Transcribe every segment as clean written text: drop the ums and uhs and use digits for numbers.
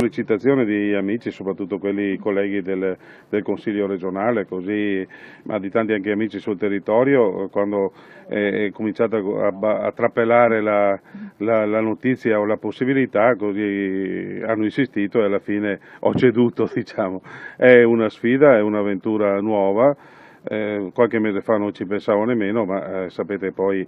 sollecitazione di amici, soprattutto quelli colleghi del Consiglio regionale, così, ma di tanti anche amici sul territorio, quando è cominciata a trapelare la notizia o la possibilità, così hanno insistito e alla fine ho ceduto, diciamo. È una sfida, è un'avventura nuova. Qualche mese fa non ci pensavo nemmeno, ma sapete poi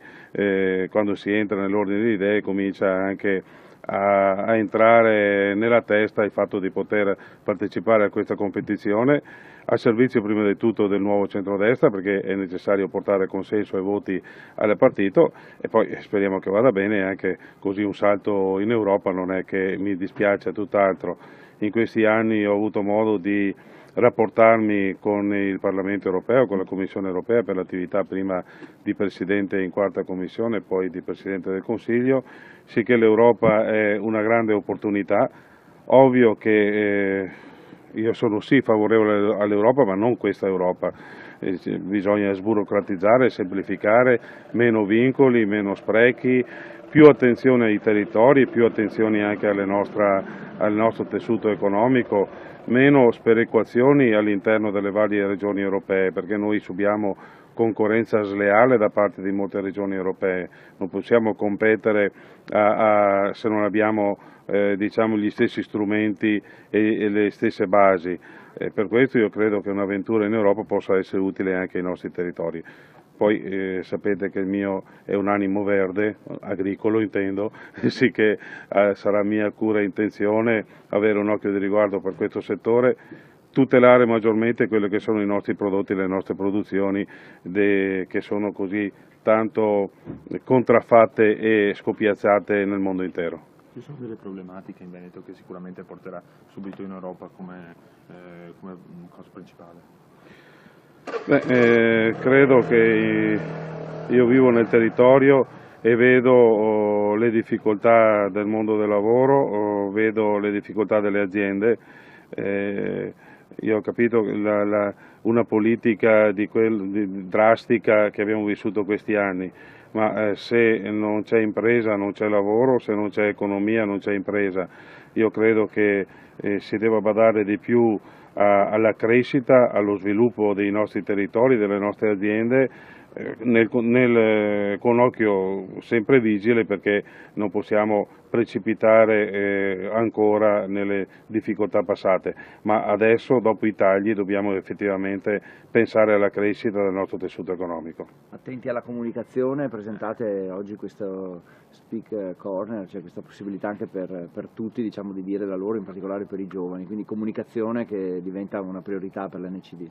quando si entra nell'ordine di idee comincia anche a entrare nella testa il fatto di poter partecipare a questa competizione a servizio prima di tutto del nuovo centrodestra, perché è necessario portare consenso e voti al partito, e poi speriamo che vada bene. Anche così un salto in Europa non è che mi dispiace, tutt'altro. In questi anni ho avuto modo di rapportarmi con il Parlamento europeo, con la Commissione europea per l'attività prima di Presidente in quarta Commissione e poi di Presidente del Consiglio, sì che l'Europa è una grande opportunità. Ovvio che io sono sì favorevole all'Europa, ma non questa Europa. Bisogna sburocratizzare, semplificare, meno vincoli, meno sprechi, più attenzione ai territori, più attenzione anche al nostro tessuto economico, meno sperequazioni all'interno delle varie regioni europee, perché noi subiamo concorrenza sleale da parte di molte regioni europee. Non possiamo competere se non abbiamo diciamo, gli stessi strumenti e le stesse basi. Per questo io credo che un'avventura in Europa possa essere utile anche ai nostri territori. Poi sapete che il mio è un animo verde, agricolo intendo, sì che sarà mia cura e intenzione avere un occhio di riguardo per questo settore, tutelare maggiormente quelli che sono i nostri prodotti, le nostre produzioni che sono così tanto contraffatte e scopiazzate nel mondo intero. Ci sono delle problematiche in Veneto che sicuramente porterà subito in Europa come cosa principale? Credo che io vivo nel territorio e vedo le difficoltà del mondo del lavoro, vedo le difficoltà delle aziende. Io ho capito una politica drastica che abbiamo vissuto questi anni, ma se non c'è impresa non c'è lavoro, se non c'è economia non c'è impresa. Io credo che si debba badare di più alla crescita, allo sviluppo dei nostri territori, delle nostre aziende, con occhio sempre vigile, perché non possiamo precipitare ancora nelle difficoltà passate, ma adesso dopo i tagli dobbiamo effettivamente pensare alla crescita del nostro tessuto economico. Attenti alla comunicazione, presentate oggi questo Speak Corner, cioè questa possibilità anche per tutti, diciamo, di dire la loro, in particolare per i giovani, quindi comunicazione che diventa una priorità per l'NCD.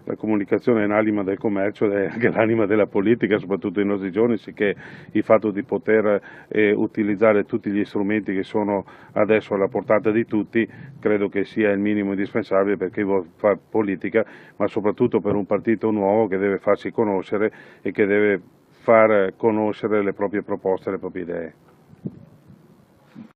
La comunicazione è l'anima del commercio ed è anche l'anima della politica, soprattutto in nostri giorni, sicché il fatto di poter utilizzare tutti gli strumenti che sono adesso alla portata di tutti credo che sia il minimo indispensabile per chi vuole fare politica, ma soprattutto per un partito nuovo che deve farsi conoscere e che deve far conoscere le proprie proposte, le proprie idee.